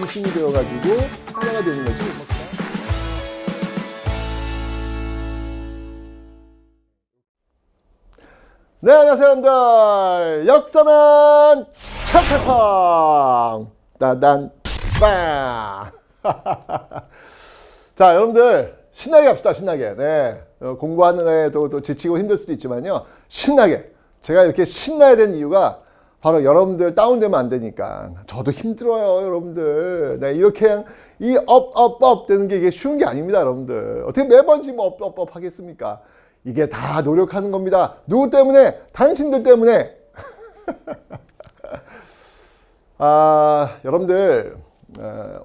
중심이 되어가지고 하나가 되는 거지. 네, 안녕하세요, 여러분들. 역사는 착화성 따단 빵. 자, 여러분들 신나게 갑시다. 신나게. 네, 공부하는 애도 지치고 힘들 수도 있지만요, 신나게. 제가 이렇게 신나야 되는 이유가 바로 여러분들 다운되면 안 되니까. 저도 힘들어요, 여러분들. 네, 이렇게 그냥 이 업 되는 게 이게 쉬운 게 아닙니다, 여러분들. 어떻게 매번 지금 업 하겠습니까? 이게 다 노력하는 겁니다. 누구 때문에? 당신들 때문에. 여러분들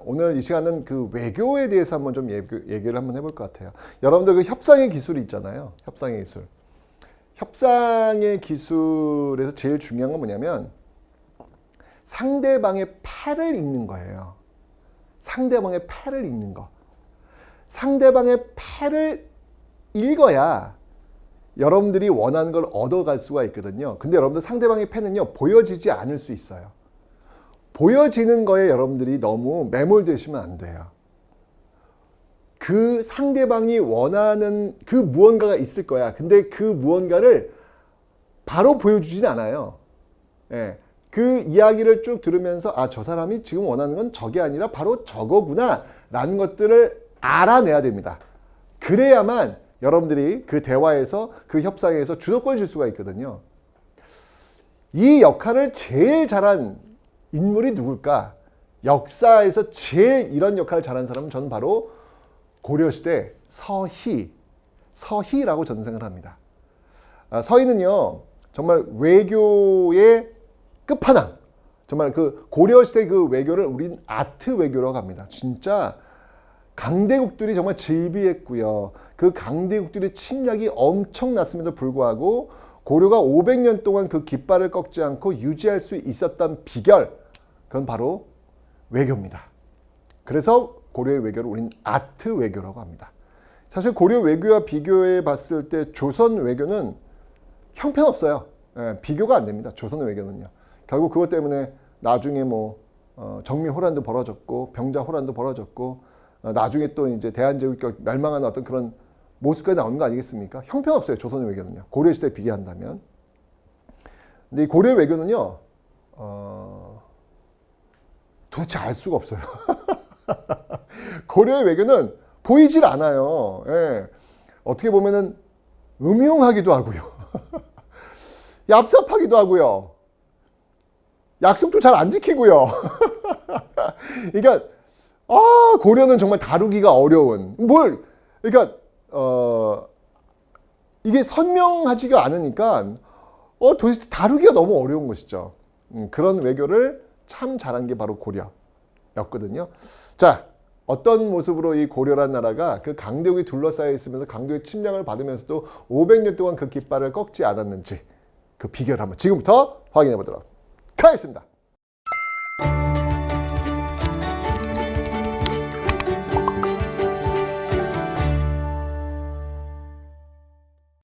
오늘 이 시간은 그 외교에 대해서 한번 좀 얘기를 한번 해볼 것 같아요. 여러분들 그 협상의 기술이 있잖아요. 협상의 기술. 협상의 기술에서 제일 중요한 건 뭐냐면 상대방의 패를 읽는 거예요. 상대방의 패를 읽는 거. 상대방의 패를 읽어야 여러분들이 원하는 걸 얻어갈 수가 있거든요. 근데 여러분들 상대방의 패는요, 보여지지 않을 수 있어요. 보여지는 거에 여러분들이 너무 매몰되시면 안 돼요. 그 상대방이 원하는 그 무언가가 있을 거야. 근데 그 무언가를 바로 보여주진 않아요. 예. 그 이야기를 쭉 들으면서 저 사람이 지금 원하는 건 저게 아니라 바로 저거구나 라는 것들을 알아내야 됩니다. 그래야만 여러분들이 그 대화에서 그 협상에서 주도권을 줄 수가 있거든요. 이 역할을 제일 잘한 인물이 누굴까? 역사에서 제일 이런 역할을 잘한 사람은 저는 바로 고려시대 서희라고 저는 생각을 합니다. 서희는요, 정말 외교의 끝판왕. 정말 그 고려시대 그 외교를 우린 아트 외교라고 합니다. 진짜 강대국들이 정말 질비했고요. 그 강대국들의 침략이 엄청났음에도 불구하고 고려가 500년 동안 그 깃발을 꺾지 않고 유지할 수 있었던 비결, 그건 바로 외교입니다. 그래서 고려의 외교를 우린 아트 외교라고 합니다. 사실 고려 외교와 비교해 봤을 때 조선 외교는 형편없어요. 비교가 안 됩니다. 조선 외교는요. 결국 그것 때문에 나중에 정미호란도 벌어졌고 병자호란도 벌어졌고 나중에 또 이제 대한제국이 멸망하는 어떤 그런 모습까지 나오는 거 아니겠습니까? 형편없어요, 조선 외교는요. 고려시대에 비교한다면. 근데 이 고려 외교는요, 도대체 알 수가 없어요. 고려의 외교는 보이질 않아요. 예. 어떻게 보면은 음흉하기도 하고요. 얍삽하기도 하고요. 약속도 잘 안 지키고요. 그러니까 고려는 정말 다루기가 어려운 그러니까 이게 선명하지가 않으니까 도대체 다루기가 너무 어려운 것이죠. 그런 외교를 참 잘한 게 바로 고려였거든요. 자, 어떤 모습으로 이 고려란 나라가 그 강대국이 둘러싸여 있으면서 강대국의 침략을 받으면서도 500년 동안 그 깃발을 꺾지 않았는지 그 비결을 한번 지금부터 확인해 보도록 하겠습니다.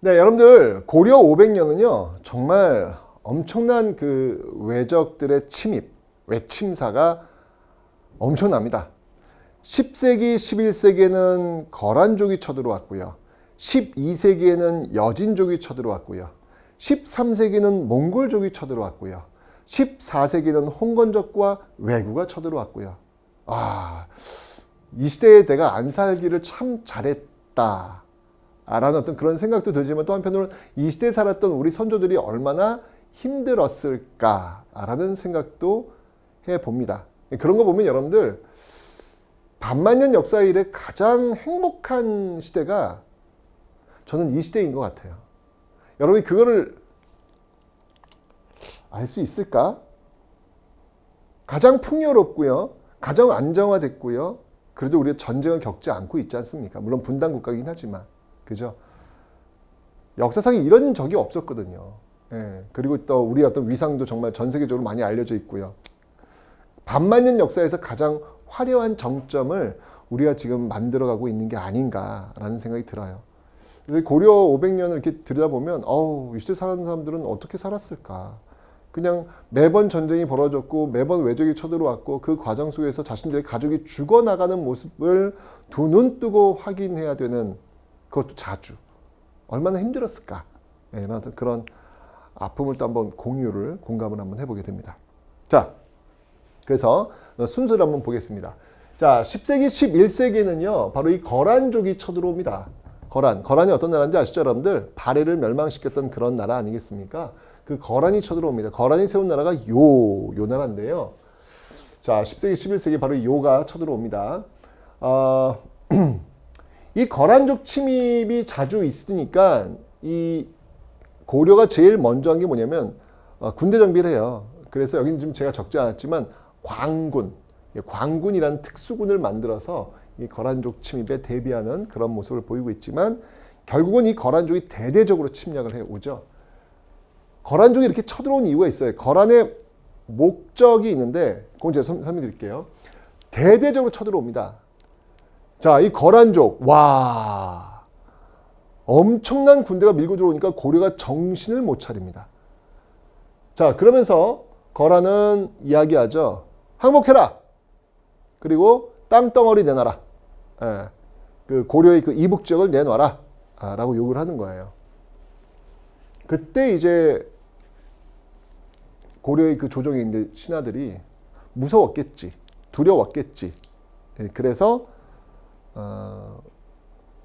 네, 여러분들 고려 500년은요 정말 엄청난 그 외적들의 침입, 외침사가 엄청납니다. 10세기, 11세기에는 거란족이 쳐들어왔고요. 12세기에는 여진족이 쳐들어왔고요. 13세기는 몽골족이 쳐들어왔고요. 14세기는 홍건적과 왜구가 쳐들어왔고요. 이 시대에 내가 안 살기를 참 잘했다 라는 어떤 그런 생각도 들지만 또 한편으로는 이 시대에 살았던 우리 선조들이 얼마나 힘들었을까라는 생각도 해봅니다. 그런 거 보면 여러분들 반만년 역사 이래 가장 행복한 시대가 저는 이 시대인 것 같아요. 여러분이 그거를 알 수 있을까? 가장 풍요롭고요. 가장 안정화됐고요. 그래도 우리가 전쟁을 겪지 않고 있지 않습니까? 물론 분단 국가이긴 하지만. 그죠? 역사상에 이런 적이 없었거든요. 예. 그리고 또 우리 어떤 위상도 정말 전 세계적으로 많이 알려져 있고요. 반만년 역사에서 가장 화려한 정점을 우리가 지금 만들어가고 있는 게 아닌가라는 생각이 들어요. 그래서 고려 500년을 이렇게 들여다보면 이 시대 살았는 사람들은 어떻게 살았을까? 그냥 매번 전쟁이 벌어졌고 매번 외적이 쳐들어왔고 그 과정 속에서 자신들의 가족이 죽어나가는 모습을 두 눈 뜨고 확인해야 되는, 그것도 자주. 얼마나 힘들었을까. 예, 이런 그런 아픔을 또 한번 공감을 한번 해보게 됩니다. 자, 그래서 순서를 한번 보겠습니다. 자, 10세기, 11세기에는요, 바로 이 거란족이 쳐들어옵니다. 거란이 어떤 나라인지 아시죠, 여러분들? 바레를 멸망시켰던 그런 나라 아니겠습니까? 그 거란이 쳐들어옵니다. 거란이 세운 나라가 요 나라인데요. 자, 10세기, 11세기 바로 요가 쳐들어옵니다. 이 거란족 침입이 자주 있으니까 이 고려가 제일 먼저 한 게 뭐냐면 군대 정비를 해요. 그래서 여기는 좀 제가 적지 않았지만 광군이라는 특수군을 만들어서 이 거란족 침입에 대비하는 그런 모습을 보이고 있지만 결국은 이 거란족이 대대적으로 침략을 해오죠. 거란족이 이렇게 쳐들어온 이유가 있어요. 거란의 목적이 있는데 그건 제가 설명드릴게요. 대대적으로 쳐들어옵니다. 자, 이 거란족, 와, 엄청난 군대가 밀고 들어오니까 고려가 정신을 못 차립니다. 자, 그러면서 거란은 이야기하죠. 항복해라. 그리고 땅덩어리 내놔라. 예, 그 고려의 그 이북 지역을 내놔라. 라고 요구를 하는 거예요. 그때 이제 고려의 그 조정에 있는 신하들이 무서웠겠지. 두려웠겠지. 예, 그래서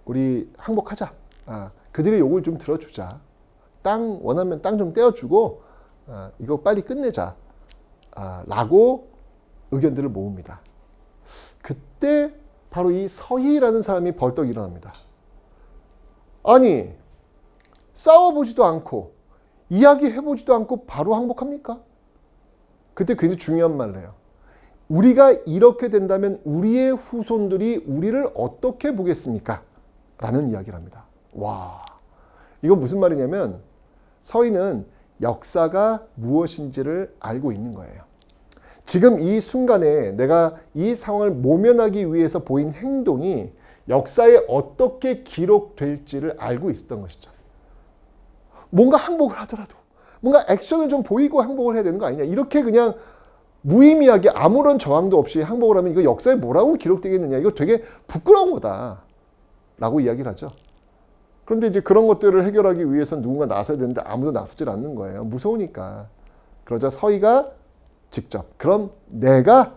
우리 항복하자. 그들의 요구를 좀 들어주자. 원하면 땅 좀 떼어주고 이거 빨리 끝내자. 라고 의견들을 모읍니다. 그때 바로 이 서희라는 사람이 벌떡 일어납니다. 아니, 싸워보지도 않고 이야기해보지도 않고 바로 항복합니까? 그때 굉장히 중요한 말을 해요. 우리가 이렇게 된다면 우리의 후손들이 우리를 어떻게 보겠습니까? 라는 이야기를 합니다. 와, 이건 무슨 말이냐면 서희는 역사가 무엇인지를 알고 있는 거예요. 지금 이 순간에 내가 이 상황을 모면하기 위해서 보인 행동이 역사에 어떻게 기록될지를 알고 있었던 것이죠. 뭔가 항복을 하더라도 뭔가 액션을 좀 보이고 항복을 해야 되는 거 아니냐. 이렇게 그냥 무의미하게 아무런 저항도 없이 항복을 하면 이거 역사에 뭐라고 기록되겠느냐. 이거 되게 부끄러운 거다. 라고 이야기를 하죠. 그런데 이제 그런 것들을 해결하기 위해서는 누군가 나서야 되는데 아무도 나서질 않는 거예요. 무서우니까. 그러자 서희가 직접, 그럼 내가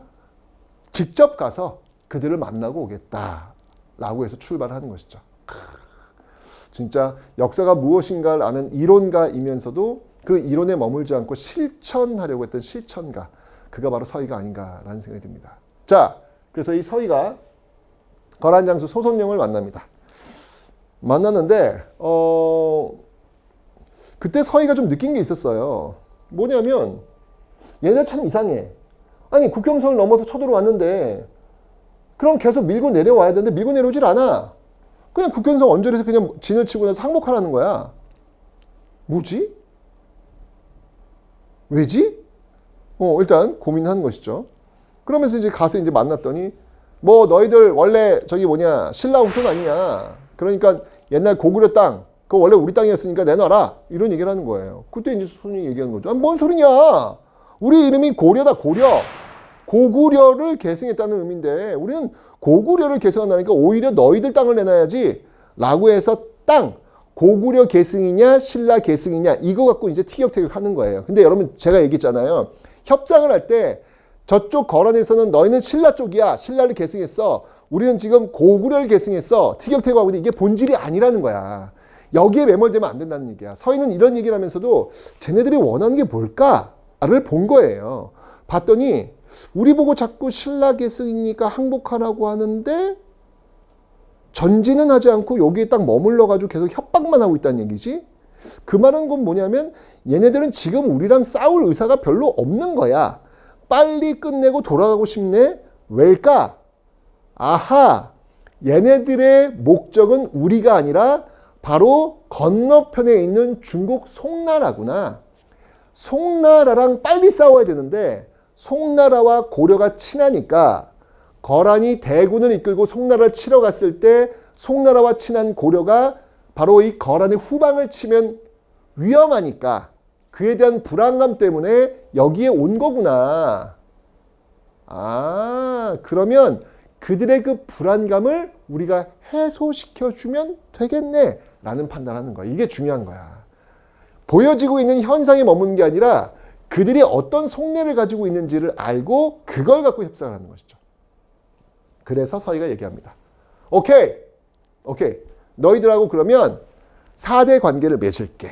직접 가서 그들을 만나고 오겠다. 라고 해서 출발하는 것이죠. 진짜 역사가 무엇인가를 아는 이론가이면서도 그 이론에 머물지 않고 실천하려고 했던 실천가. 그가 바로 서희가 아닌가라는 생각이 듭니다. 자, 그래서 이 서희가 거란장수 소손영을 만납니다. 만났는데 그때 서희가 좀 느낀 게 있었어요. 뭐냐면 얘네 참 이상해. 아니, 국경선을 넘어서 쳐들어왔는데 그럼 계속 밀고 내려와야 되는데 밀고 내려오질 않아. 그냥 국경선 언저리에서 그냥 진을 치고 나서 항복하라는 거야. 뭐지? 왜지? 일단 고민한 것이죠. 그러면서 이제 가서 이제 만났더니 뭐 너희들 원래 신라 후손 아니냐. 그러니까 옛날 고구려 땅 그거 원래 우리 땅이었으니까 내놔라. 이런 얘기를 하는 거예요. 그때 이제 손이 얘기하는 거죠. 뭔 소리냐. 우리 이름이 고려다. 고구려를 계승했다는 의미인데 우리는 고구려를 계승한다니까 오히려 너희들 땅을 내놔야지. 라고 해서 고구려 계승이냐 신라 계승이냐 이거 갖고 이제 티격태격 하는 거예요. 근데 여러분 제가 얘기했잖아요. 협상을 할 때 저쪽 거란에서는 너희는 신라 쪽이야. 신라를 계승했어. 우리는 지금 고구려를 계승했어. 티격태격하고 있는데 이게 본질이 아니라는 거야. 여기에 매몰되면 안 된다는 얘기야. 서희는 이런 얘기를 하면서도 쟤네들이 원하는 게 뭘까를 본 거예요. 봤더니 우리 보고 자꾸 신라 계승이니까 항복하라고 하는데 전진은 하지 않고 여기에 딱 머물러가지고 계속 협박만 하고 있다는 얘기지. 그 말은 건 뭐냐면 얘네들은 지금 우리랑 싸울 의사가 별로 없는 거야. 빨리 끝내고 돌아가고 싶네. 왜일까? 아하, 얘네들의 목적은 우리가 아니라 바로 건너편에 있는 중국 송나라구나. 송나라랑 빨리 싸워야 되는데 송나라와 고려가 친하니까 거란이 대군을 이끌고 송나라를 치러 갔을 때 송나라와 친한 고려가 바로 이 거란의 후방을 치면 위험하니까 그에 대한 불안감 때문에 여기에 온 거구나. 아, 그러면 그들의 그 불안감을 우리가 해소시켜주면 되겠네 라는 판단하는 거야. 이게 중요한 거야. 보여지고 있는 현상에 머무는 게 아니라 그들이 어떤 속내를 가지고 있는지를 알고 그걸 갖고 협상을 하는 것이죠. 그래서 서희가 얘기합니다. 오케이. 너희들하고 그러면 4대 관계를 맺을게.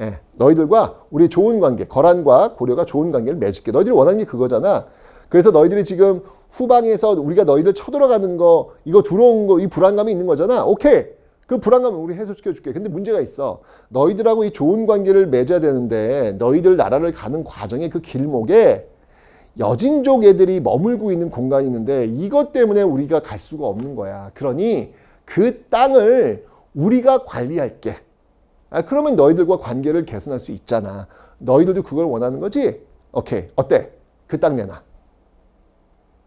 예, 너희들과 우리 좋은 관계, 거란과 고려가 좋은 관계를 맺을게. 너희들이 원하는 게 그거잖아. 그래서 너희들이 지금 후방에서 우리가 너희들 쳐들어가는 거, 이거 들어온 거, 이 불안감이 있는 거잖아. 오케이. 그 불안감을 우리 해소시켜 줄게. 근데 문제가 있어. 너희들하고 이 좋은 관계를 맺어야 되는데 너희들 나라를 가는 과정의 그 길목에 여진족 애들이 머물고 있는 공간이 있는데 이것 때문에 우리가 갈 수가 없는 거야. 그러니 그 땅을 우리가 관리할게. 아, 그러면 너희들과 관계를 개선할 수 있잖아. 너희들도 그걸 원하는 거지? 오케이. 어때? 그 땅 내놔.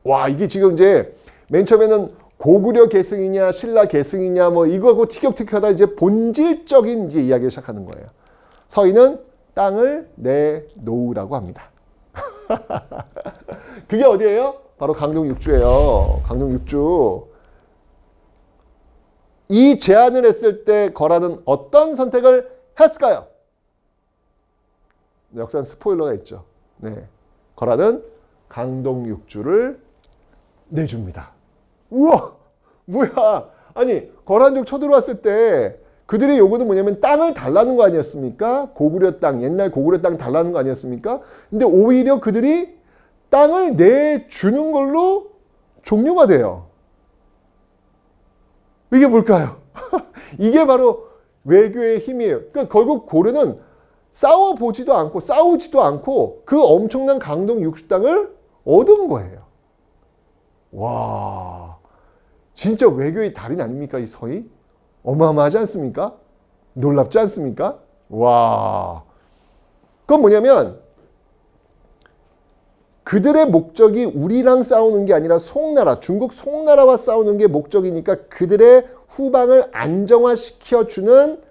와, 이게 지금 이제 맨 처음에는 고구려 계승이냐 신라 계승이냐 뭐 이거하고 티격태격하다 이제 본질적인 이제 이야기를 시작하는 거예요. 서희는 땅을 내놓으라고 합니다. 그게 어디예요? 바로 강동 6주예요. 강동 6주. 이 제안을 했을 때 거란은 어떤 선택을 했을까요? 역사는 스포일러가 있죠. 네, 거란은 강동 6주를 내줍니다. 우와, 뭐야? 아니, 거란족 쳐들어왔을 때 그들의 요구는 뭐냐면 땅을 달라는 거 아니었습니까? 고구려 땅, 옛날 고구려 땅 달라는 거 아니었습니까? 근데 오히려 그들이 땅을 내주는 걸로 종료가 돼요. 이게 뭘까요? 이게 바로 외교의 힘이에요. 그러니까 결국 고려는 싸우지도 않고 그 엄청난 강동 6주 땅을 얻은 거예요. 와, 진짜 외교의 달인 아닙니까? 이 서희? 어마어마하지 않습니까? 놀랍지 않습니까? 와, 그건 뭐냐면 그들의 목적이 우리랑 싸우는 게 아니라 송나라, 중국 송나라와 싸우는 게 목적이니까 그들의 후방을 안정화시켜주는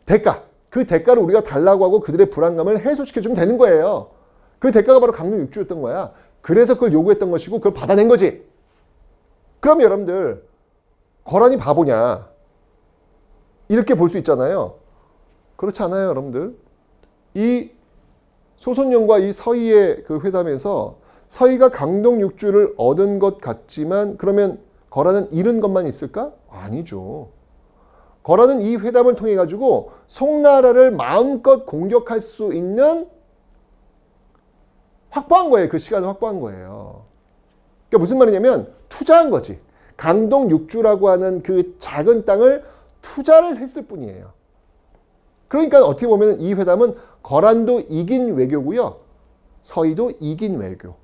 대가, 그 대가를 우리가 달라고 하고 그들의 불안감을 해소시켜주면 되는 거예요. 그 대가가 바로 강동 6주였던 거야. 그래서 그걸 요구했던 것이고 그걸 받아낸 거지. 그럼 여러분들 거란이 바보냐? 이렇게 볼 수 있잖아요. 그렇지 않아요, 여러분들. 이 소손영과 이 서희의 그 회담에서 서희가 강동 6주를 얻은 것 같지만 그러면 거란은 잃은 것만 있을까? 아니죠. 거란은 이 회담을 통해 가지고 송나라를 마음껏 공격할 수 있는 확보한 거예요. 그 시간을 확보한 거예요. 그러니까 무슨 말이냐면 투자한 거지. 강동 6주라고 하는 그 작은 땅을 투자를 했을 뿐이에요. 그러니까 어떻게 보면 이 회담은 거란도 이긴 외교고요. 서희도 이긴 외교.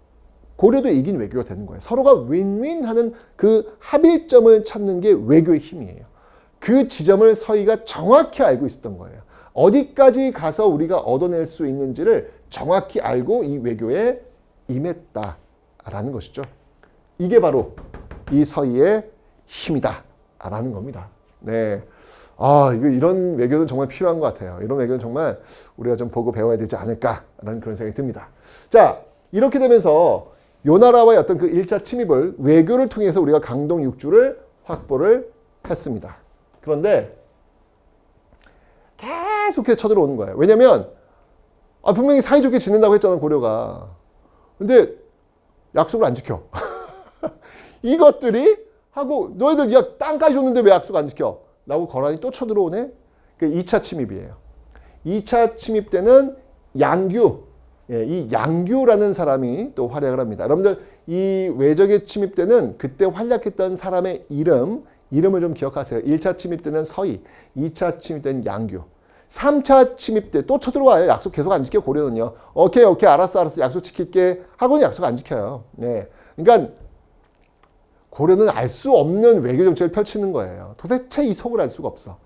고려도 이긴 외교가 되는 거예요. 서로가 윈윈하는 그 합일점을 찾는 게 외교의 힘이에요. 그 지점을 서희가 정확히 알고 있었던 거예요. 어디까지 가서 우리가 얻어낼 수 있는지를 정확히 알고 이 외교에 임했다라는 것이죠. 이게 바로 이 서희의 힘이다라는 겁니다. 네. 아, 이런 외교는 정말 필요한 것 같아요. 이런 외교는 정말 우리가 좀 보고 배워야 되지 않을까라는 그런 생각이 듭니다. 자, 이렇게 되면서 요 나라와의 어떤 그 1차 침입을 외교를 통해서 우리가 강동 6주를 확보를 했습니다. 그런데 계속해서 쳐들어오는 거예요. 왜냐면 분명히 사이좋게 지낸다고 했잖아, 고려가. 근데 약속을 안 지켜. 이것들이 하고 너희들 야 땅까지 줬는데 왜 약속 안 지켜? 라고 거란이 또 쳐들어오네. 그 2차 침입이에요. 2차 침입 때는 양규, 이 양규라는 사람이 또 활약을 합니다. 여러분들 이 외적의 침입 때는 그때 활약했던 사람의 이름을 좀 기억하세요. 1차 침입 때는 서희, 2차 침입 때는 양규. 3차 침입 때 또 쳐들어와요. 약속 계속 안 지켜 고려는요. 오케이 알았어 약속 지킬게 하고는 약속 안 지켜요. 네, 그러니까 고려는 알 수 없는 외교 정책을 펼치는 거예요. 도대체 이 속을 알 수가 없어.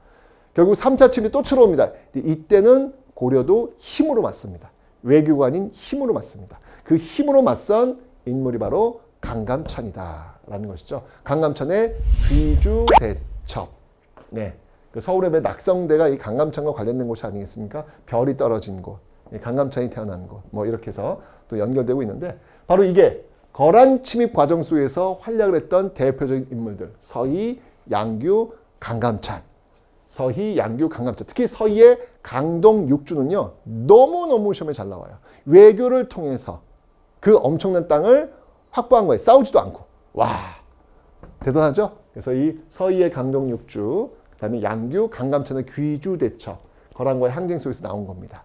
결국 3차 침입이 또 쳐들어옵니다. 이때는 고려도 힘으로 맞습니다. 외교가 아닌 힘으로 맞습니다. 그 힘으로 맞선 인물이 바로 강감찬이다라는 것이죠. 강감찬의 귀주대첩. 네, 그 서울의 낙성대가 이 강감찬과 관련된 곳이 아니겠습니까? 별이 떨어진 곳, 강감찬이 태어난 곳, 뭐 이렇게 해서 또 연결되고 있는데 바로 이게 거란 침입 과정 속에서 활약을 했던 대표적인 인물들 서희, 양규, 강감찬. 서희, 양규, 강감찬. 특히 서희의 강동 육주는요. 너무너무 시험에 잘 나와요. 외교를 통해서 그 엄청난 땅을 확보한 거예요. 싸우지도 않고. 와, 대단하죠? 그래서 이 서희의 강동 육주, 그 다음에 양규, 강감찬의 귀주 대첩, 거란과의 항쟁 속에서 나온 겁니다.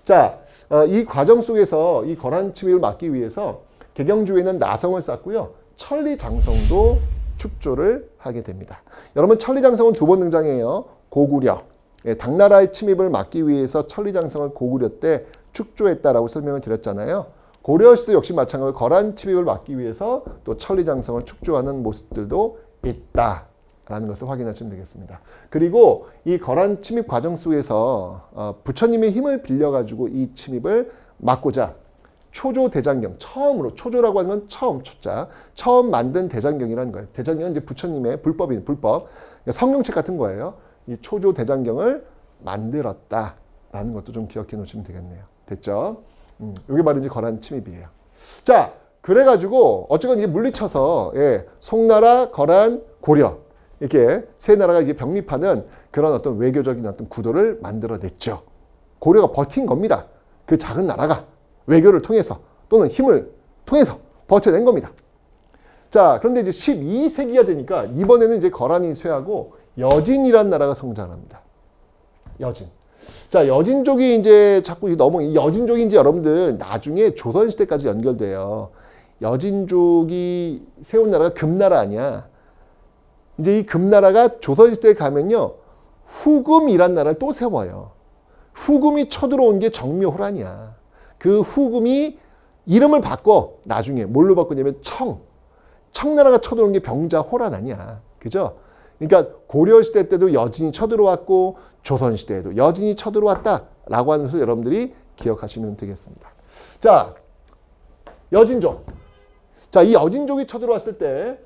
자, 이 과정 속에서 이 거란 침입을 막기 위해서 개경주에는 나성을 쌓고요. 천리장성도 축조를 하게 됩니다. 여러분 천리장성은 두 번 등장해요. 고구려. 당나라의 침입을 막기 위해서 천리장성을 고구려 때 축조했다라고 설명을 드렸잖아요. 고려시도 역시 마찬가지로 거란 침입을 막기 위해서 또 천리장성을 축조하는 모습들도 있다라는 것을 확인하시면 되겠습니다. 그리고 이 거란 침입 과정 속에서 부처님의 힘을 빌려가지고 이 침입을 막고자 초조 대장경, 처음으로, 초조라고 하는 건 처음, 초자, 처음 만든 대장경이라는 거예요. 대장경은 이제 부처님의 불법, 성경책 같은 거예요. 이 초조 대장경을 만들었다라는 것도 좀 기억해 놓으시면 되겠네요. 됐죠? 이게 바로 이제 거란 침입이에요. 자, 그래가지고 어쨌건 이게 물리쳐서 송나라, 거란, 고려 이렇게 세 나라가 이제 병립하는 그런 어떤 외교적인 어떤 구도를 만들어냈죠. 고려가 버틴 겁니다. 그 작은 나라가. 외교를 통해서 또는 힘을 통해서 버텨낸 겁니다. 자, 그런데 이제 12세기가 되니까 이번에는 이제 거란이 쇠하고 여진이라는 나라가 성장합니다. 여진. 자, 여진족이 이제 자꾸 이 여진족이 이제 여러분들 나중에 조선시대까지 연결돼요. 여진족이 세운 나라가 금나라 아니야. 이제 이 금나라가 조선시대에 가면요. 후금이란 나라를 또 세워요. 후금이 쳐들어온 게 정묘호란이야. 그 후금이 이름을 바꿔 나중에 뭘로 바꾸냐면 청나라가 쳐들어온 게 병자호란 아니야. 그죠? 그러니까 고려시대 때도 여진이 쳐들어왔고 조선시대에도 여진이 쳐들어왔다라고 하는 것을 여러분들이 기억하시면 되겠습니다. 자, 여진족. 자, 이 여진족이 쳐들어왔을 때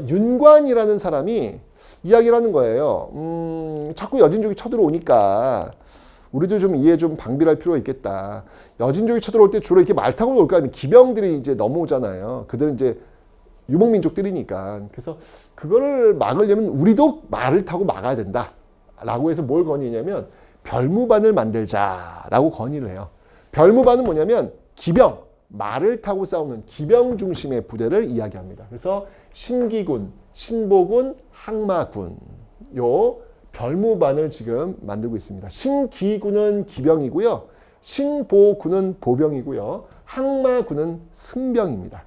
윤관이라는 사람이 이야기를 하는 거예요. 자꾸 여진족이 쳐들어오니까 우리도 좀 이해 좀 방비할 필요가 있겠다. 여진족이 쳐들어올 때 주로 이렇게 말 타고 올까 하면 기병들이 이제 넘어오잖아요. 그들은 이제 유목민족들이니까. 그래서 그거를 막으려면 우리도 말을 타고 막아야 된다. 라고 해서 뭘 건의냐면 별무반을 만들자라고 건의를 해요. 별무반은 뭐냐면 기병, 말을 타고 싸우는 기병 중심의 부대를 이야기합니다. 그래서 신기군, 신보군, 항마군 요 별무반을 지금 만들고 있습니다. 신기군은 기병이고요. 신보군은 보병이고요. 항마군은 승병입니다.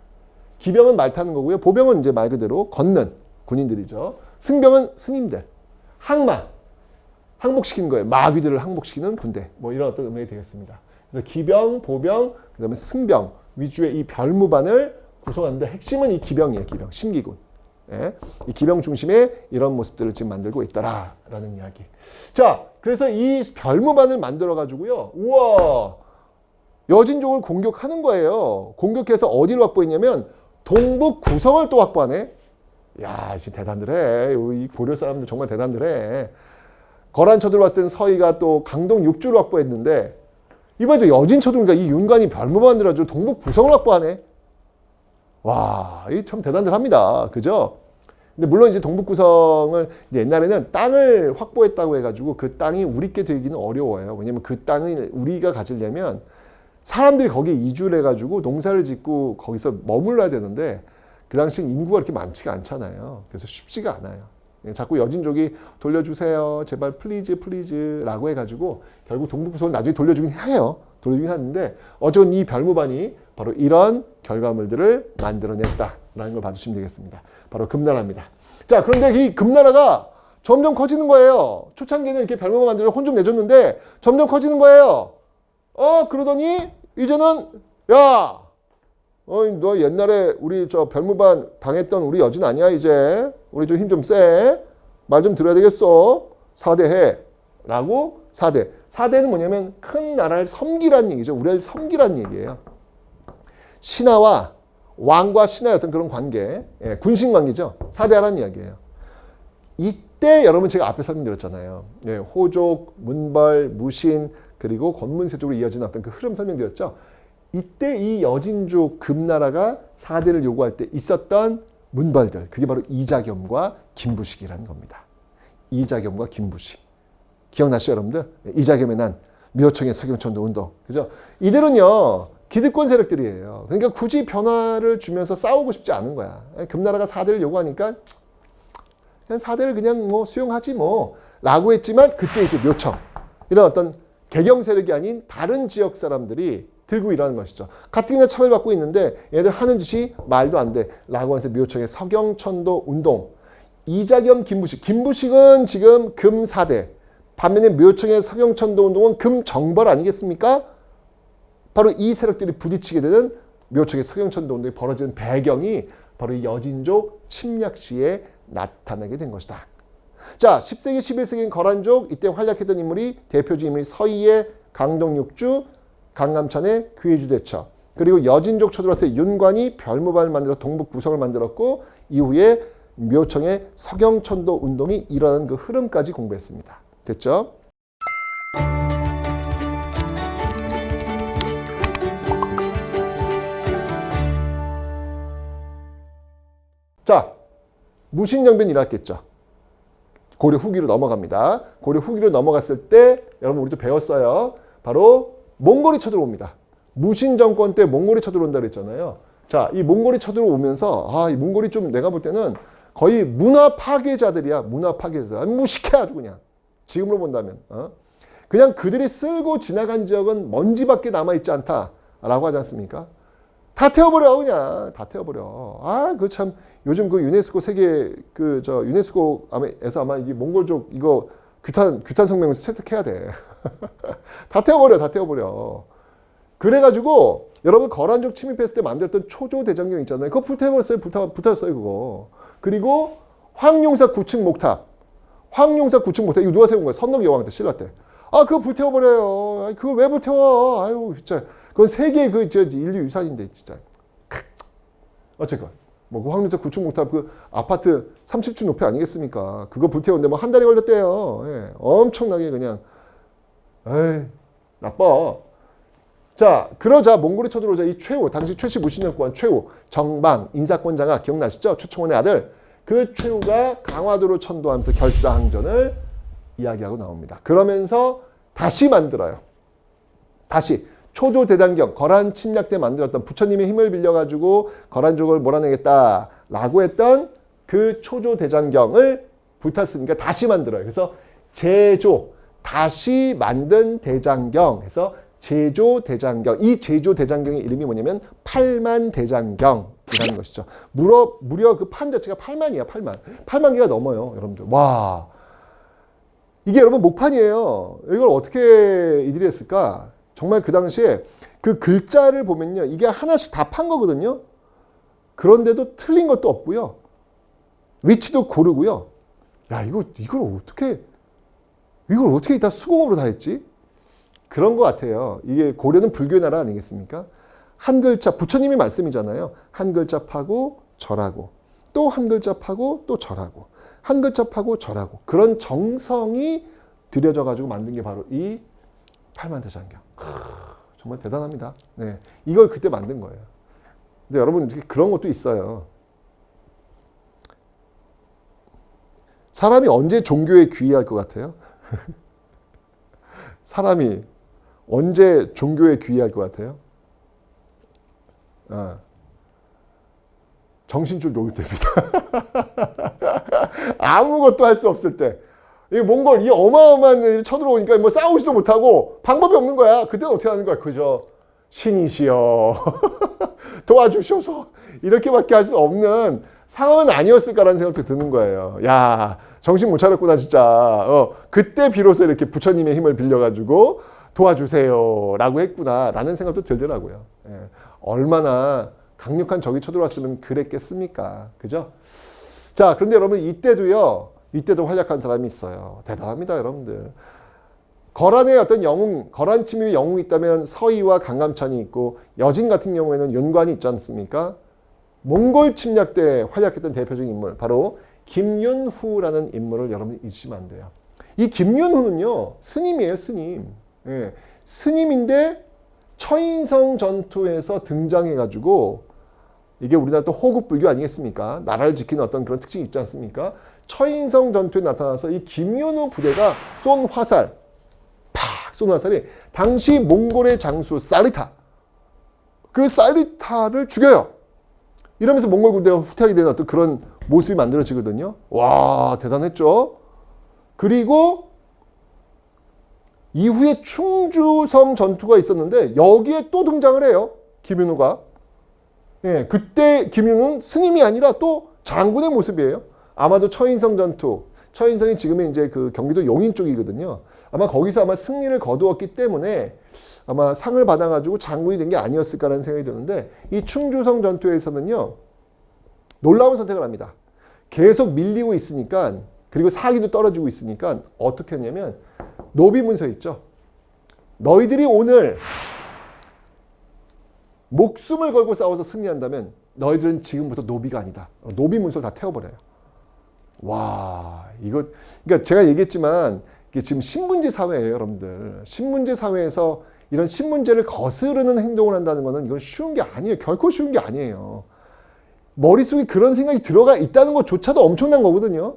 기병은 말 타는 거고요. 보병은 이제 말 그대로 걷는 군인들이죠. 승병은 스님들. 항마, 항복시키는 거예요. 마귀들을 항복시키는 군대. 뭐 이런 어떤 의미가 되겠습니다. 그래서 기병, 보병, 그 다음에 승병 위주의 이 별무반을 구성하는데 핵심은 이 기병이에요. 기병, 신기군. 예, 이 기병 중심의 이런 모습들을 지금 만들고 있더라라는 이야기. 자, 그래서 이 별무반을 만들어 가지고요. 우와, 여진족을 공격하는 거예요. 공격해서 어디를 확보했냐면 동북 구성을 또 확보하네. 야, 진짜 대단들 해. 이 고려 사람들 정말 대단들 해. 거란 쳐들어왔을 때는 서희가 또 강동 육주를 확보했는데 이번에도 여진 쳐들어오니까 이 윤관이 별무반 만들어가지고 동북 구성을 확보하네. 와, 이 참 대단들 합니다. 그죠? 근데 물론 이제 동북구성을 옛날에는 땅을 확보했다고 해가지고 그 땅이 우리께 되기는 어려워요. 왜냐면 그 땅을 우리가 가지려면 사람들이 거기에 이주를 해가지고 농사를 짓고 거기서 머물러야 되는데 그 당시 인구가 그렇게 많지가 않잖아요. 그래서 쉽지가 않아요. 자꾸 여진족이 돌려주세요. 제발 플리즈 라고 해가지고 결국 동북구성을 나중에 돌려주긴 해요. 돌려주긴 하는데 어쨌든 이 별무반이 바로 이런 결과물들을 만들어냈다라는 걸 봐주시면 되겠습니다. 바로 금나라입니다. 자, 그런데 이 금나라가 점점 커지는 거예요. 초창기에는 이렇게 별무반 만들어 혼 좀 내줬는데 점점 커지는 거예요. 그러더니 이제는 야, 너 옛날에 우리 저 별무반 당했던 우리 여진 아니야 이제. 우리 좀 힘 좀 세. 말 좀 들어야 되겠어. 4대 해. 라고 4대. 4대는 뭐냐면 큰 나라를 섬기라는 얘기죠. 우리를 섬기라는 얘기예요. 신하와 왕과 신하의 어떤 그런 관계, 군신 관계죠. 4대하라는 이야기예요. 이때 여러분 제가 앞에 설명드렸잖아요. 예, 호족, 문벌, 무신 그리고 권문세족으로 이어지는 어떤 그 흐름 설명드렸죠. 이때 이 여진족 금나라가 사대를 요구할 때 있었던 문벌들, 그게 바로 이자겸과 김부식이라는 겁니다. 이자겸과 김부식. 기억나시죠, 여러분들? 이자겸의 난, 묘청의 서경천도 운동. 그죠? 이들은요, 기득권 세력들이에요. 그러니까 굳이 변화를 주면서 싸우고 싶지 않은 거야. 금나라가 사대를 요구하니까 그냥 사대를 그냥 뭐 수용하지 뭐 라고 했지만 그때 이제 묘청, 이런 어떤 개경 세력이 아닌 다른 지역 사람들이 들고 일하는 것이죠. 가뜩이나 차별받고 있는데 얘들 하는 짓이 말도 안 돼 라고 해서 묘청의 서경천도 운동. 이자겸, 김부식. 김부식은 지금 금사대, 반면에 묘청의 서경천도 운동은 금정벌 아니겠습니까? 바로 이 세력들이 부딪히게 되는 묘청의 서경천도 운동이 벌어지는 배경이 바로 이 여진족 침략 시에 나타나게 된 것이다. 자, 10세기, 11세기인 거란족, 이때 활약했던 인물이, 대표적인 인물이 서희의 강동육주, 강감찬의 귀해주대처, 그리고 여진족 쳐들어왔을 윤관이 별무반을 만들어 동북 부성을 만들었고, 이후에 묘청의 서경천도 운동이 일어나는 그 흐름까지 공부했습니다. 됐죠? 자, 무신정변이 일어났겠죠. 고려 후기로 넘어갑니다. 고려 후기로 넘어갔을 때 여러분 우리도 배웠어요. 바로 몽골이 쳐들어옵니다. 무신 정권 때 몽골이 쳐들어온다 그랬잖아요. 자, 이 몽골이 쳐들어오면서 이 몽골이 좀 내가 볼 때는 거의 문화 파괴자들이야. 문화 파괴자. 무식해 아주 그냥. 지금으로 본다면. 그냥 그들이 쓸고 지나간 지역은 먼지밖에 남아있지 않다라고 하지 않습니까? 다 태워버려 그냥. 다 태워버려. 그 참 요즘 그 유네스코 세계 유네스코에서 아마 이게 몽골족 이거 규탄 성명을 채택해야 돼. 다 태워버려. 다 태워버려. 그래가지고 여러분 거란족 침입했을 때 만들었던 초조대장경 있잖아요. 그거 불태워버렸어요. 불태웠어요 그거. 그리고 황룡사 9층 목탑. 황룡사 9층 목탑. 이거 누가 세운 거야? 선덕 여왕 때 신라 때. 그거 불태워버려요. 그걸 왜 불태워? 아유 진짜. 그건 세계 인류 유산인데 진짜. 어쨌건 뭐 그 황룡사 9층 목탑 그 아파트 30층 높이 아니겠습니까? 그거 불태우는데 뭐 한 달이 걸렸대요. 예. 엄청나게 그냥. 에이 나빠. 자, 그러자 몽골이 쳐들어오자 이 최후, 당시 최씨 무신정권 최후, 정방, 인사권 장하 기억나시죠? 최충원의 아들. 그 최후가 강화도로 천도하면서 결사항전을 이야기하고 나옵니다. 그러면서 다시 만들어요. 다시 초조대장경, 거란 침략 때 만들었던 부처님의 힘을 빌려가지고 거란족을 몰아내겠다라고 했던 그 초조대장경을 불탔으니까 다시 만들어요. 그래서 제조, 다시 만든 대장경 해서 제조대장경. 이 제조대장경의 이름이 뭐냐면 팔만대장경이라는 것이죠. 무려 그 판 자체가 8만이야. 8만 개가 넘어요. 여러분들. 와, 이게 여러분 목판이에요. 이걸 어떻게 이들이 했을까? 정말 그 당시에 그 글자를 보면요. 이게 하나씩 다 판 거거든요. 그런데도 틀린 것도 없고요. 위치도 고르고요. 야, 이걸 어떻게 다 수공으로 다 했지? 그런 것 같아요. 이게 고려는 불교의 나라 아니겠습니까? 한 글자, 부처님의 말씀이잖아요. 한 글자 파고 절하고, 또 한 글자 파고 또 절하고, 한 글자 파고 절하고, 그런 정성이 들여져가지고 만든 게 바로 이 팔만대장경. 정말 대단합니다. 네, 이걸 그때 만든 거예요. 근데 여러분 그런 것도 있어요. 사람이 언제 종교에 귀의할 것 같아요? 사람이 언제 종교에 귀의할 것 같아요? 정신줄 놓을 때입니다. 아무것도 할 수 없을 때. 이 몽골 이 어마어마한 애들이 쳐들어오니까 뭐 싸우지도 못하고 방법이 없는 거야. 그때는 어떻게 하는 거야? 그저 신이시여 도와주셔서 이렇게밖에 할 수 없는 상황은 아니었을까라는 생각도 드는 거예요. 야, 정신 못 차렸구나 진짜. 그때 비로소 이렇게 부처님의 힘을 빌려가지고 도와주세요 라고 했구나 라는 생각도 들더라고요. 예. 얼마나 강력한 적이 쳐들어왔으면 그랬겠습니까? 그죠? 자, 그런데 여러분 이때도 활약한 사람이 있어요. 대단합니다, 여러분들. 거란의 어떤 영웅, 거란 침입의 영웅이 있다면 서희와 강감찬이 있고, 여진 같은 경우에는 윤관이 있지 않습니까? 몽골 침략 때 활약했던 대표적인 인물, 바로 김윤후라는 인물을 여러분 잊으시면 안 돼요. 이 김윤후는요, 스님이에요, 스님. 예, 스님인데 처인성 전투에서 등장해가지고, 이게 우리나라 또 호국불교 아니겠습니까? 나라를 지키는 어떤 그런 특징이 있지 않습니까? 처인성 전투에 나타나서 이 김윤후 부대가 쏜 화살, 팍 쏜 화살이 당시 몽골의 장수 살리타, 그 살리타를 죽여요. 이러면서 몽골 군대가 후퇴하게 되는 어떤 그런 모습이 만들어지거든요. 와, 대단했죠? 그리고 이후에 충주성 전투가 있었는데 여기에 또 등장을 해요. 김윤후가. 예, 그때 김윤후는 스님이 아니라 또 장군의 모습이에요. 아마도 처인성 전투, 처인성이 지금은 이제 그 경기도 용인 쪽이거든요. 아마 거기서 아마 승리를 거두었기 때문에 아마 상을 받아가지고 장군이 된 게 아니었을까라는 생각이 드는데, 이 충주성 전투에서는요, 놀라운 선택을 합니다. 계속 밀리고 있으니까, 그리고 사기도 떨어지고 있으니까 어떻게 했냐면, 노비문서 있죠. 너희들이 오늘 목숨을 걸고 싸워서 승리한다면 너희들은 지금부터 노비가 아니다. 노비문서를 다 태워버려요. 와, 이거, 그러니까 제가 얘기했지만 이게 지금 신문지 사회예요, 여러분들. 신문지 사회에서 이런 신문제를 거스르는 행동을 한다는 것은 이건 쉬운 게 아니에요. 결코 쉬운 게 아니에요. 머릿속에 그런 생각이 들어가 있다는 것조차도 엄청난 거거든요.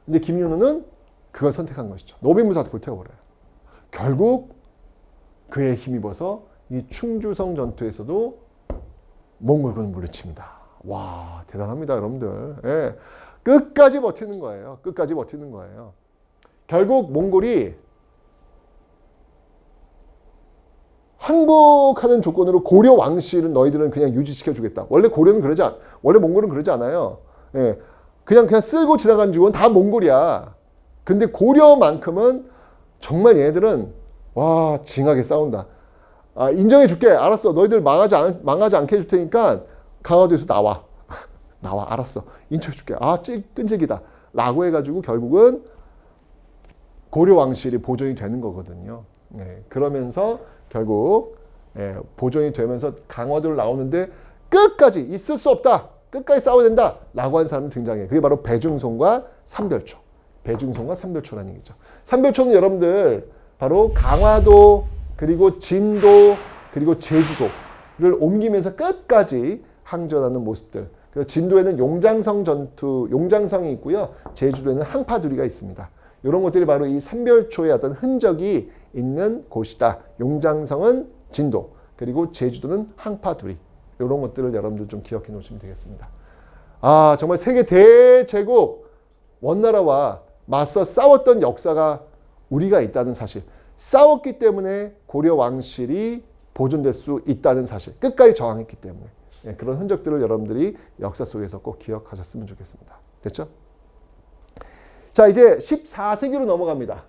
근데 김윤후는 그걸 선택한 것이죠. 노비문서를 불태워버려요. 결국 그에 힘입어서 이 충주성 전투에서도 몽골군을 물리칩니다. 와, 대단합니다, 여러분들. 예. 끝까지 버티는 거예요. 끝까지 버티는 거예요. 결국 몽골이 항복하는 조건으로 고려 왕실은 너희들은 그냥 유지시켜 주겠다. 원래 원래 몽골은 그러지 않아요. 예. 그냥 쓸고 지나간 죽은 다 몽골이야. 근데 고려만큼은 정말 얘네들은 와, 징하게 싸운다. 아, 인정해 줄게. 알았어. 너희들 망하지 않게 해줄 테니까 강화도에서 나와. 나와. 알았어. 인정해 줄게. 아, 끈질기다. 라고 해가지고 결국은 고려 왕실이 보존이 되는 거거든요. 네, 그러면서 결국 보존이 되면서 강화도를 나오는데 끝까지 있을 수 없다. 끝까지 싸워야 된다. 라고 한 사람이 등장해요. 그게 바로 배중손과 삼별초. 배중손과 삼별초라는 얘기죠. 삼별초는 여러분들 바로 강화도, 그리고 진도, 그리고 제주도를 옮기면서 끝까지 항전하는 모습들. 그래서 진도에는 용장성이 있고요. 제주도에는 항파두리가 있습니다. 이런 것들이 바로 이 삼별초의 어떤 흔적이 있는 곳이다. 용장성은 진도, 그리고 제주도는 항파두리. 이런 것들을 여러분들 좀 기억해 놓으시면 되겠습니다. 아, 정말 세계 대제국 원나라와 맞서 싸웠던 역사가 우리가 있다는 사실. 싸웠기 때문에 고려 왕실이 보존될 수 있다는 사실. 끝까지 저항했기 때문에. 그런 흔적들을 여러분들이 역사 속에서 꼭 기억하셨으면 좋겠습니다. 됐죠? 자, 이제 14세기로 넘어갑니다.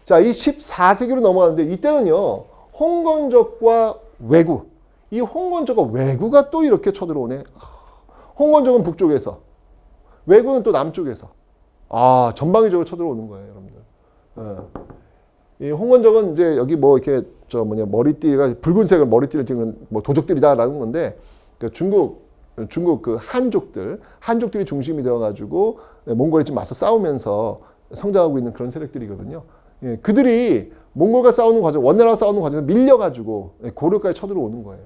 자, 이 14세기로 넘어가는데 이때는요, 홍건적과 왜구. 이 홍건적과 왜구가 또 이렇게 쳐들어오네. 홍건적은 북쪽에서, 왜구는 또 남쪽에서. 아, 전방위적으로 쳐들어오는 거예요, 여러분들. 이 홍건적은 이제 여기 뭐 이렇게 머리띠가 붉은색을 머리띠를 띠는 뭐 도적들이다라는 건데, 그 중국 그 한족들이 중심이 되어가지고 몽골에 지금 맞서 싸우면서 성장하고 있는 그런 세력들이거든요. 예, 그들이 몽골과 싸우는 과정, 원나라와 싸우는 과정에서 밀려가지고 고려까지 쳐들어오는 거예요.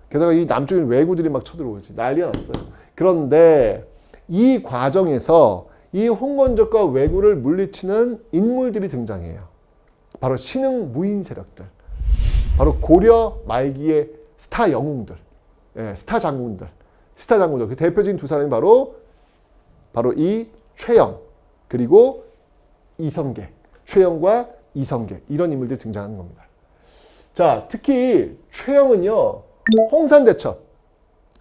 게다가 이 남쪽인 왜구들이 막 쳐들어오지. 난리가 났어요. 그런데 이 과정에서 이 홍건적과 왜구를 물리치는 인물들이 등장해요. 바로 신흥 무인 세력들. 바로 고려 말기의 스타 영웅들. 예, 스타 장군들. 그 대표적인 두 사람이 바로 이 최영, 그리고 이성계. 최영과 이성계. 이런 인물들이 등장하는 겁니다. 자, 특히 최영은요, 홍산대첩.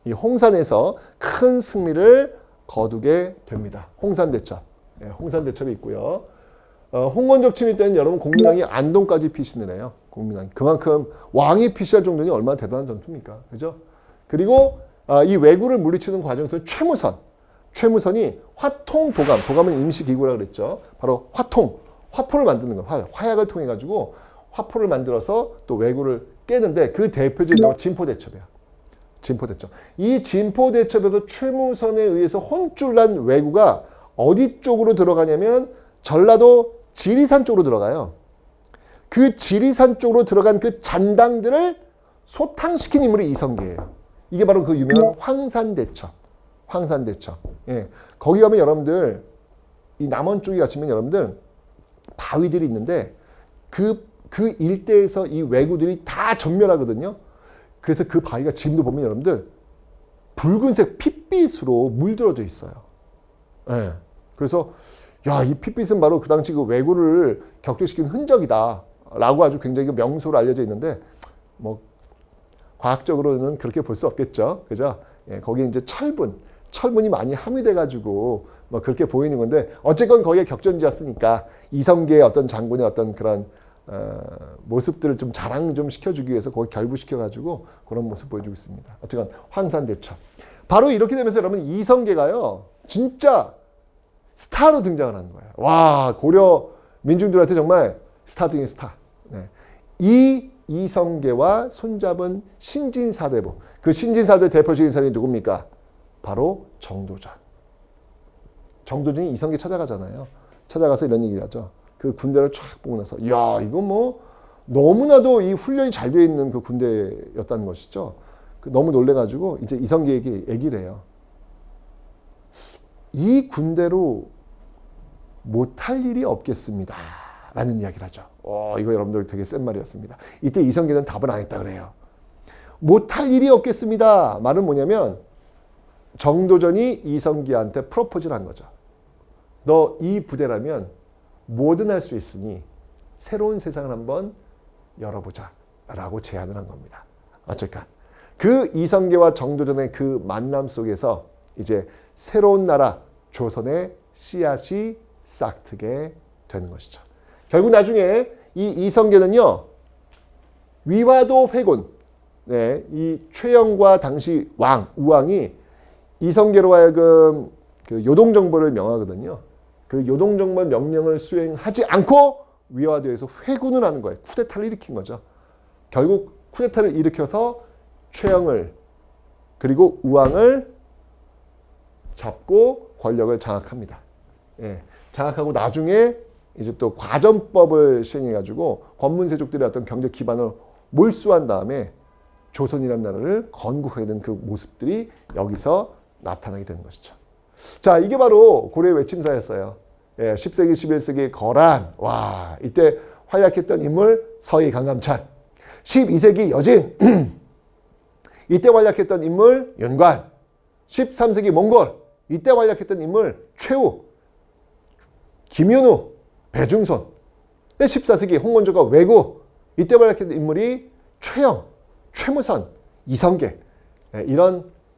이 홍산에서 큰 승리를 거두게 됩니다. 홍산대첩. 예, 홍산대첩이 있고요. 홍건적 침입 때는 여러분 공민왕이 안동까지 피신을 해요. 공민왕이. 그만큼 왕이 피신할 정도니 얼마나 대단한 전투입니까? 그죠? 그리고 이 왜구를 물리치는 과정에서 최무선이 도감은 임시기구라고 그랬죠. 바로 화포를 만드는 거예요. 화약을 통해 가지고 화포를 만들어서 또 왜구를 깨는데 그 대표적인 게 진포대첩이야. 진포대첩. 이 진포대첩에서 최무선에 의해서 혼쭐난 왜구가 어디 쪽으로 들어가냐면 전라도 지리산 쪽으로 들어가요. 그 지리산 쪽으로 들어간 그 잔당들을 소탕시킨 인물이 이성계예요. 이게 바로 그 유명한 황산대첩. 황산대첩. 예. 거기 가면 여러분들 이 남원 쪽에 가시면 여러분들 바위들이 있는데 그 일대에서 이 왜구들이 다 전멸하거든요. 그래서 그 바위가 지금도 보면 여러분들 붉은색 핏빛으로 물들어져 있어요. 예. 그래서 야, 이 핏빛은 바로 그 당시 그 왜구를 격퇴시킨 흔적이다 라고 아주 굉장히 명소로 알려져 있는데 뭐 과학적으로는 그렇게 볼 수 없겠죠. 그죠? 예, 거기 이제 철분이 많이 함유돼 가지고 뭐 그렇게 보이는 건데 어쨌건 거기에 격전지였으니까 이성계의 어떤 장군의 어떤 그런 모습들을 좀 자랑 좀 시켜주기 위해서 거기 결부시켜가지고 그런 모습 보여주고 있습니다. 어쨌건 황산대첩. 바로 이렇게 되면서 여러분 이성계가요 진짜 스타로 등장을 하는 거예요. 와, 고려 민중들한테 정말 스타 중에 스타. 네. 이 이성계와 손잡은 신진사대부. 그 신진사대 대표적인 사람이 누굽니까? 바로 정도전. 정도전이 이성계 찾아가잖아요. 찾아가서 이런 얘기를 하죠. 그 군대를 쫙 보고 나서 야, 이거 뭐 너무나도 이 훈련이 잘 되어 있는 그 군대였다는 것이죠. 너무 놀래가지고 이제 이성계에게 얘기를 해요. 이 군대로 못할 일이 없겠습니다. 라는 이야기를 하죠. 이거 여러분들 되게 센 말이었습니다. 이때 이성계는 답을 안 했다 그래요. 못할 일이 없겠습니다. 말은 뭐냐면 정도전이 이성계한테 프로포즈를 한 거죠. 너 이 부대라면 뭐든 할 수 있으니 새로운 세상을 한번 열어보자 라고 제안을 한 겁니다. 어쨌건 그 이성계와 정도전의 그 만남 속에서 이제 새로운 나라 조선의 씨앗이 싹트게 되는 것이죠. 결국 나중에 이 이성계는요 위화도 회군, 네, 이 최영과 당시 우왕이 이성계로 하여금 그 요동정벌을 명하거든요. 그 요동정벌 명령을 수행하지 않고 위화도에서 회군을 하는 거예요. 쿠데타를 일으킨 거죠. 결국 쿠데타를 일으켜서 최영을 그리고 우왕을 잡고 권력을 장악합니다. 예, 장악하고 나중에 이제 또 과전법을 시행해가지고 권문세족들의 어떤 경제 기반을 몰수한 다음에 조선이라는 나라를 건국하게 된 그 모습들이 여기서 나타나게 되는 것이죠. 자, 이게 바로 고려의 외침사였어요. 예, 10세기, 11세기 거란. 와, 이때 활약했던 인물 서희 강감찬. 12세기 여진. 이때 활약했던 인물 윤관. 13세기 몽골. 이때 활약했던 인물 최후. 김윤우, 배중손. 14세기 홍원조가 왜구. 이때 활약했던 인물이 최영, 최무선, 이성계. 예,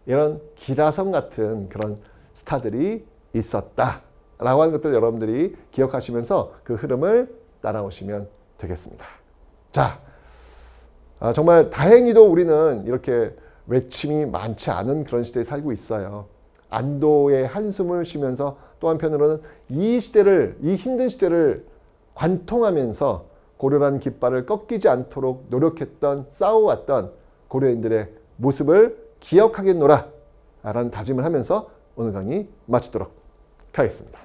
이런 기라성 같은 그런 스타들이 있었다라고 하는 것들 여러분들이 기억하시면서 그 흐름을 따라오시면 되겠습니다. 자, 정말 다행히도 우리는 이렇게 외침이 많지 않은 그런 시대에 살고 있어요. 안도의 한숨을 쉬면서 또 한편으로는 이 힘든 시대를 관통하면서 고려라는 깃발을 꺾이지 않도록 노력했던, 싸워왔던 고려인들의 모습을 기억하겠노라 라는 다짐을 하면서 오늘 강의 마치도록 하겠습니다.